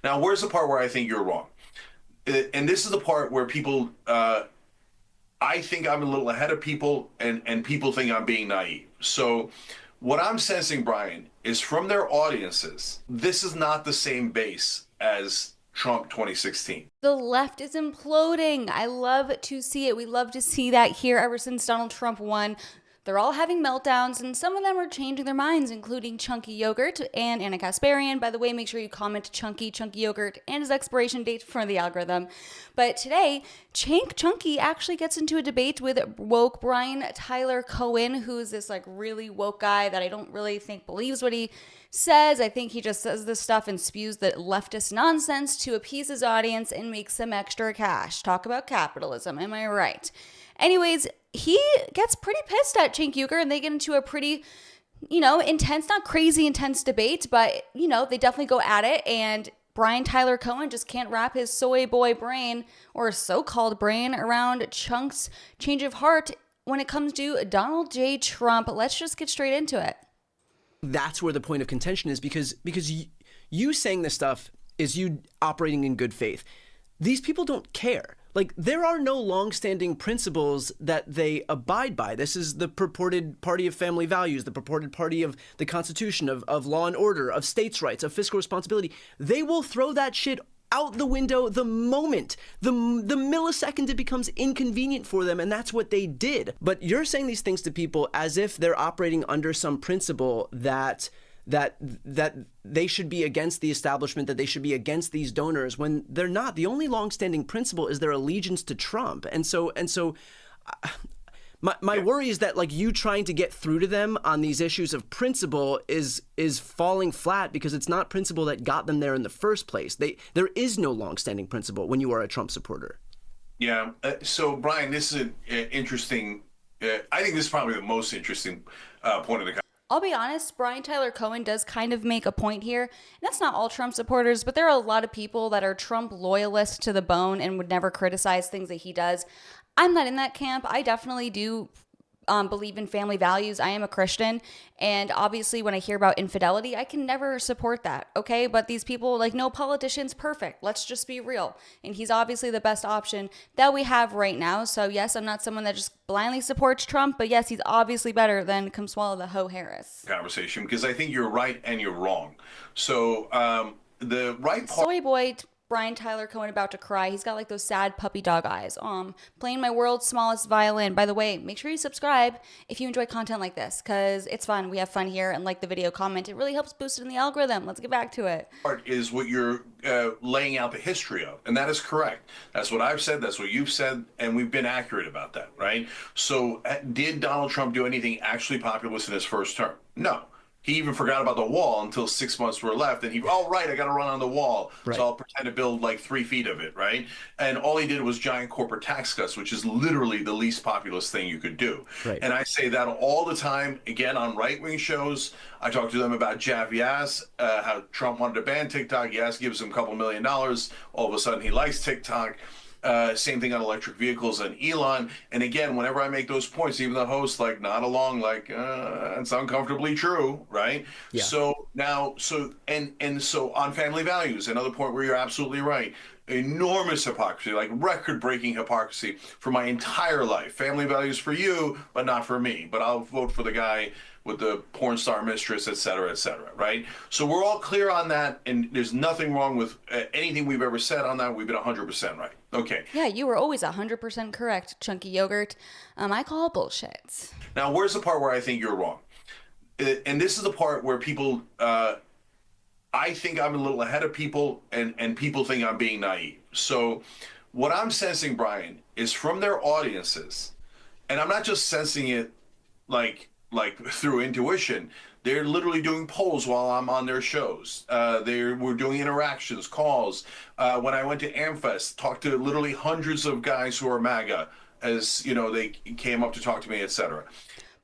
Now, where's the part where I think you're wrong? And this is the part where people, I think I'm a little ahead of people, and people think I'm being naive. So, what I'm sensing, Brian, is from their audiences, this is not the same base as Trump 2016. The left is imploding. I love to see it. We love to see that here ever since Donald Trump won. They're all having meltdowns, and some of them are changing their minds, including Chunky Yogurt and Anna Kasparian. By the way, make sure you comment Chunky Yogurt and his expiration date for the algorithm. But today, Chunky actually gets into a debate with woke Brian Tyler Cohen, who's this like really woke guy that I don't really think believes what he says. I think he just says this stuff and spews the leftist nonsense to appease his audience and make some extra cash. Talk about capitalism, am I right? Anyways, he gets pretty pissed at Cenk Uygur, and they get into a pretty, intense, not crazy intense debate, but, they definitely go at it. And Brian Tyler Cohen just can't wrap his soy boy brain, or so-called brain, around Chunk's change of heart when it comes to Donald J. Trump. Let's just get straight into it. That's where the point of contention is, because you saying this stuff is you operating in good faith. These people don't care. Like, there are no long-standing principles that they abide by. This is the purported party of family values, the purported party of the Constitution, of law and order, of states' rights, of fiscal responsibility. They will throw that shit out the window the moment, the millisecond it becomes inconvenient for them, and that's what they did. But you're saying these things to people as if they're operating under some principle that they should be against the establishment, that they should be against these donors, when they're not. The only longstanding principle is their allegiance to Trump. And so my worry is that, like, you trying to get through to them on these issues of principle is falling flat, because it's not principle that got them there in the first place. There is no longstanding principle when you are a Trump supporter. Yeah. So, Brian, this is an interesting. I think this is probably the most interesting point of the. I'll be honest, Brian Tyler Cohen does kind of make a point here. And that's not all Trump supporters, but there are a lot of people that are Trump loyalists to the bone and would never criticize things that he does. I'm not in that camp. I definitely do believe in family values. I am a Christian. And obviously, when I hear about infidelity, I can never support that. Okay. But these people, like, no politician's perfect. Let's just be real. And he's obviously the best option that we have right now. So, yes, I'm not someone that just blindly supports Trump. But yes, he's obviously better than come swallow the hoe Harris. Conversation, because I think you're right and you're wrong. So, the right part. Soy boy. Brian Tyler Cohen about to cry. He's got like those sad puppy dog eyes. Playing my world's smallest violin. By the way, make sure you subscribe if you enjoy content like this, because it's fun. We have fun here, and like the video, comment. It really helps boost it in the algorithm. Let's get back to it. Part is what you're laying out the history of, and that is correct. That's what I've said. That's what you've said, and we've been accurate about that, right? So, did Donald Trump do anything actually populist in his first term? No. He even forgot about the wall until 6 months were left, and right, I got to run on the wall, right. So I'll pretend to build like 3 feet of it, right? And all he did was giant corporate tax cuts, which is literally the least populist thing you could do. Right. And I say that all the time, again, on right-wing shows. I talk to them about Jav Yas, how Trump wanted to ban TikTok. Yas gives him a couple $1 million. All of a sudden, he likes TikTok. Same thing on electric vehicles and Elon. And again, whenever I make those points, even the host nod along it's uncomfortably true, right? Yeah. So now, so on family values, another point where you're absolutely right. Enormous hypocrisy, like record-breaking hypocrisy for my entire life. Family values for you, but not for me. But I'll vote for the guy with the porn star mistress, et cetera, right? So we're all clear on that, and there's nothing wrong with anything we've ever said on that. We've been 100% right. Okay. Yeah, you were always 100% correct, Chunky Yogurt. I call bullshit. Now, where's the part where I think you're wrong? And this is the part where people, I think I'm a little ahead of people, and people think I'm being naive. So what I'm sensing, Brian, is from their audiences, and I'm not just sensing it like through intuition. They're literally doing polls while I'm on their shows. We're doing interactions, calls. When I went to AmFest, talked to literally hundreds of guys who are MAGA, as they came up to talk to me, etc.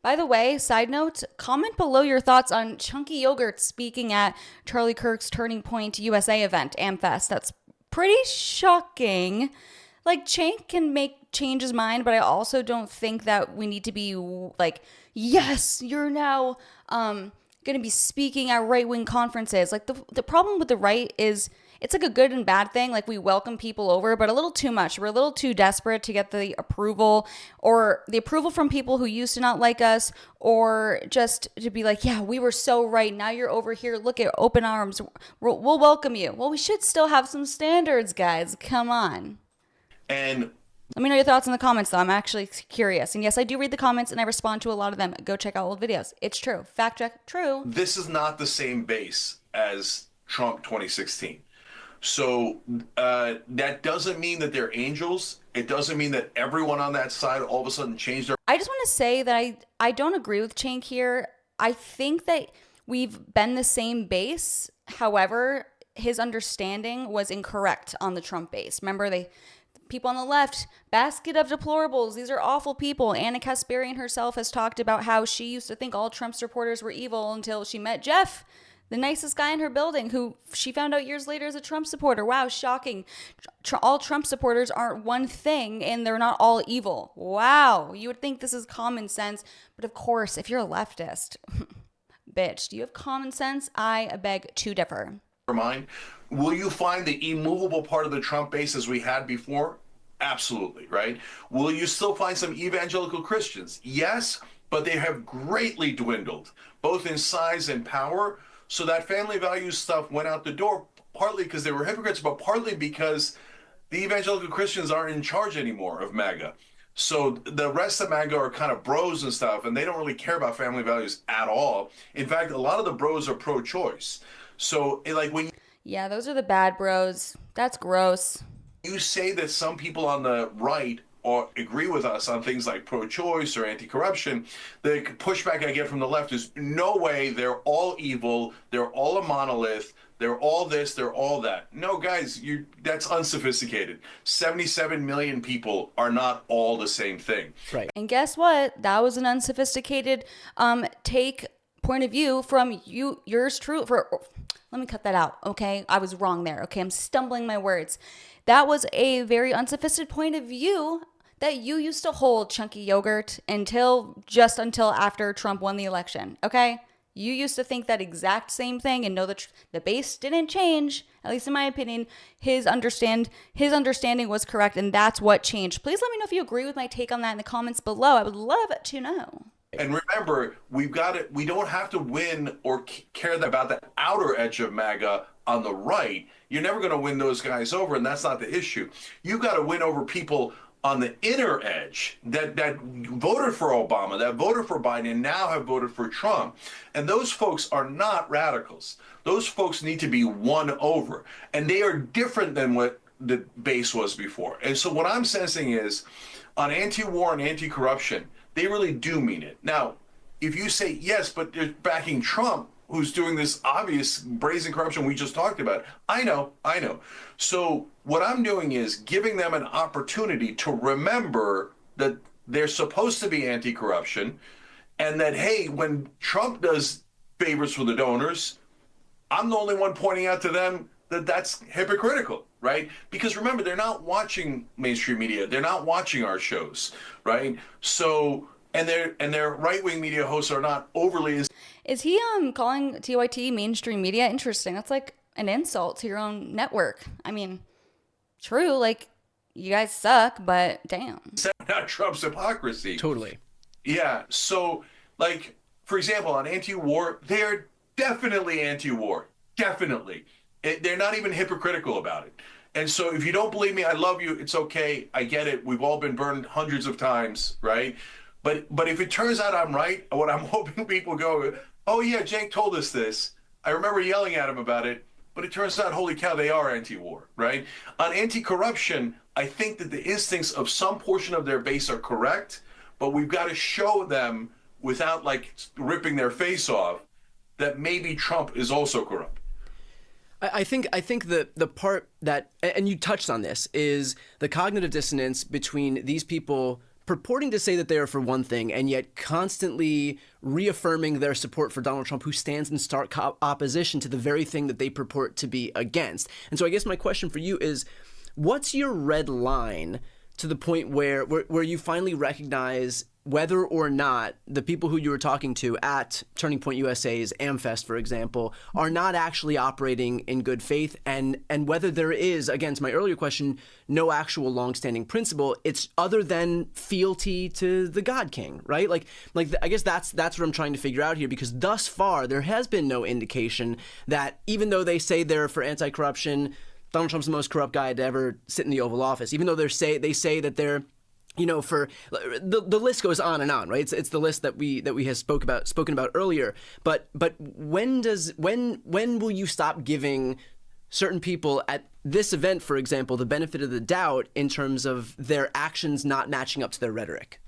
By the way, side note, comment below your thoughts on Chunky Yogurt speaking at Charlie Kirk's Turning Point USA event, AmFest. That's pretty shocking. Like, Cenk can change his mind, but I also don't think that we need to be like, yes, you're now going to be speaking at right-wing conferences. Like, the problem with the right is it's like a good and bad thing. Like we welcome people over, but a little too much. We're a little too desperate to get the approval from people who used to not like us, or just to be like, yeah, we were so right. Now you're over here. Look at open arms. We'll welcome you. Well, we should still have some standards, guys. Come on. And let me know your thoughts in the comments, though. I'm actually curious. And yes, I do read the comments and I respond to a lot of them. Go check out old videos. It's true. Fact check. True. this is not the same base as Trump 2016. So that doesn't mean that they're angels. It doesn't mean that everyone on that side all of a sudden changed their. I just want to say that I don't agree with Cenk here. I think that we've been the same base. However, his understanding was incorrect on the Trump base. Remember, people on the left, basket of deplorables. These are awful people. Anna Kasparian herself has talked about how she used to think all Trump supporters were evil until she met Jeff, the nicest guy in her building, who she found out years later is a Trump supporter. Wow, shocking. All Trump supporters aren't one thing and they're not all evil. Wow, you would think this is common sense. But of course, if you're a leftist, bitch, do you have common sense? I beg to differ. Mind. Will you find the immovable part of the Trump base as we had before? Absolutely, right? Will you still find some evangelical Christians? Yes, but they have greatly dwindled, both in size and power. So that family values stuff went out the door, partly because they were hypocrites, but partly because the evangelical Christians aren't in charge anymore of MAGA. So the rest of MAGA are kind of bros and stuff, and they don't really care about family values at all. In fact, a lot of the bros are pro-choice. So like when Yeah, those are the bad bros. That's gross. you say that some people on the right or agree with us on things like pro-choice or anti-corruption, the pushback I get from the left is no way, they're all evil, they're all a monolith, they're all this, they're all that. No, guys, that's unsophisticated. 77 million people are not all the same thing. Right. And guess what? That was an unsophisticated point of view from yours true. Let me cut that out, okay? I was wrong there, okay? I'm stumbling my words. That was a very unsophisticated point of view that you used to hold, Chunky Yogurt, until after Trump won the election, okay? You used to think that exact same thing and know that the base didn't change, at least in my opinion. His understanding was correct, and that's what changed. Please let me know if you agree with my take on that in the comments below. I would love to know. And remember, we don't have to win or care about the outer edge of MAGA on the right. You're never going to win those guys over, and that's not the issue. You've got to win over people on the inner edge that voted for Obama, that voted for Biden, and now have voted for Trump. And those folks are not radicals. Those folks need to be won over. And they are different than what the base was before. And so what I'm sensing is, on anti-war and anti-corruption, they really do mean it. Now, if you say, yes, but they're backing Trump, who's doing this obvious brazen corruption we just talked about. I know. So what I'm doing is giving them an opportunity to remember that they're supposed to be anti-corruption, and that, hey, when Trump does favors for the donors, I'm the only one pointing out to them that that's hypocritical, right? Because remember, they're not watching mainstream media. They're not watching our shows, right? So, and their right-wing media hosts are not overly. Is he calling TYT mainstream media? Interesting. That's like an insult to your own network. I mean, true, like, you guys suck, but damn. Not Trump's hypocrisy. Totally. Yeah. So, like, for example, on anti-war, they're definitely anti-war. Definitely. They're not even hypocritical about it. And so if you don't believe me, I love you. It's okay. I get it. We've all been burned hundreds of times, right? But if it turns out I'm right, what I'm hoping people go, oh, yeah, Cenk told us this. I remember yelling at him about it. But it turns out, holy cow, they are anti-war, right? On anti-corruption, I think that the instincts of some portion of their base are correct, but we've got to show them without, like, ripping their face off that maybe Trump is also corrupt. I think the part that, and you touched on this, is the cognitive dissonance between these people purporting to say that they are for one thing and yet constantly reaffirming their support for Donald Trump, who stands in stark opposition to the very thing that they purport to be against. And so I guess my question for you is, what's your red line to the point where you finally recognize whether or not the people who you were talking to at Turning Point USA's AmFest, for example, are not actually operating in good faith, and whether there is, again, to my earlier question, no actual longstanding principle, it's other than fealty to the God King, right? Like I guess that's what I'm trying to figure out here, because thus far there has been no indication that, even though they say they're for anti-corruption, Donald Trump's the most corrupt guy to ever sit in the Oval Office, even though they say that they're, you know, for the list goes on and on, right? It's the list that we have spoken about earlier. But when will you stop giving certain people at this event, for example, the benefit of the doubt in terms of their actions not matching up to their rhetoric?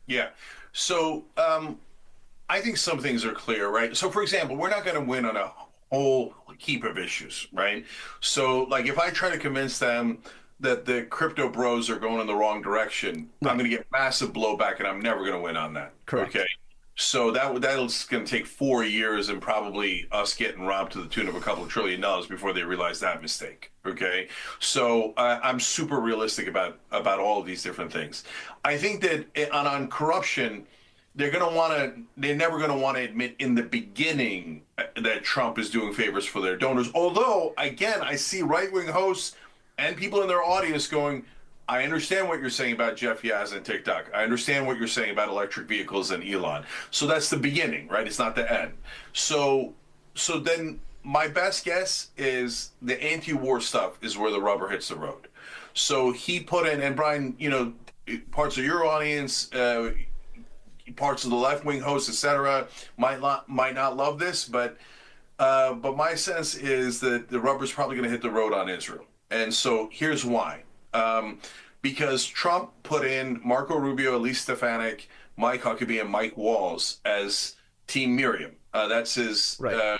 Yeah. So I think some things are clear, right? So, for example, we're not going to win on a whole heap of issues, right? So, like, if I try to convince them that the crypto bros are going in the wrong direction, right, I'm going to get massive blowback, and I'm never going to win on that. Correct. Okay. So that's going to take 4 years and probably us getting robbed to the tune of a couple of $1 trillion before they realize that mistake. Okay. So I'm super realistic about all of these different things. I think that on corruption, they're never going to want to admit in the beginning that Trump is doing favors for their donors. Although, again, I see right-wing hosts and people in their audience going, I understand what you're saying about Jeff Yazzie and TikTok. I understand what you're saying about electric vehicles and Elon. So that's the beginning, right? It's not the end. So then my best guess is the anti-war stuff is where the rubber hits the road. So he put in, and Brian, you know, parts of your audience, parts of the left-wing hosts, etc., might not love this, but my sense is that the rubber's probably going to hit the road on Israel. And so here's why. Because Trump put in Marco Rubio, Elise Stefanik, Mike Huckabee, and Mike Walls as Team Miriam. That's his, right.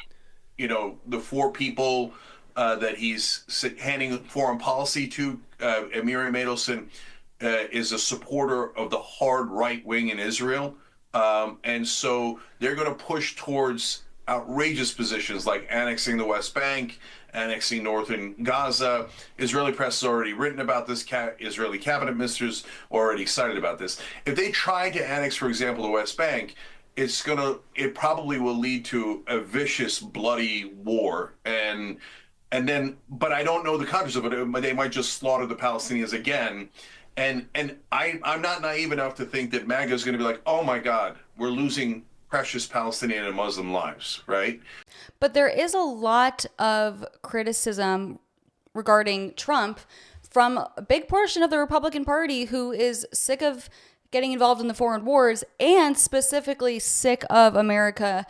You know, the 4 people that he's handing foreign policy to. Miriam Adelson is a supporter of the hard right wing in Israel. And so they're going to push towards outrageous positions like annexing the West Bank, annexing northern Gaza. Israeli press has already written about this. Israeli cabinet ministers are already excited about this. If they try to annex, for example, the West Bank, it probably will lead to a vicious, bloody war. And then, but I don't know the contours of it. They might just slaughter the Palestinians again. And I'm not naive enough to think that MAGA is going to be like, oh my God, we're losing precious Palestinian and Muslim lives, right? But there is a lot of criticism regarding Trump from a big portion of the Republican Party who is sick of getting involved in the foreign wars and specifically sick of America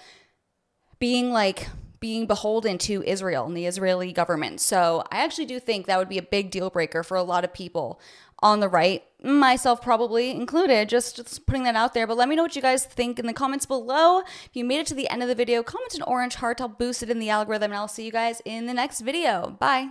being beholden to Israel and the Israeli government. So I actually do think that would be a big deal breaker for a lot of people on the right, myself probably included, just putting that out there. But let me know what you guys think in the comments below. If you made it to the end of the video, comment an orange heart. I'll boost it in the algorithm, and I'll see you guys in the next video. Bye.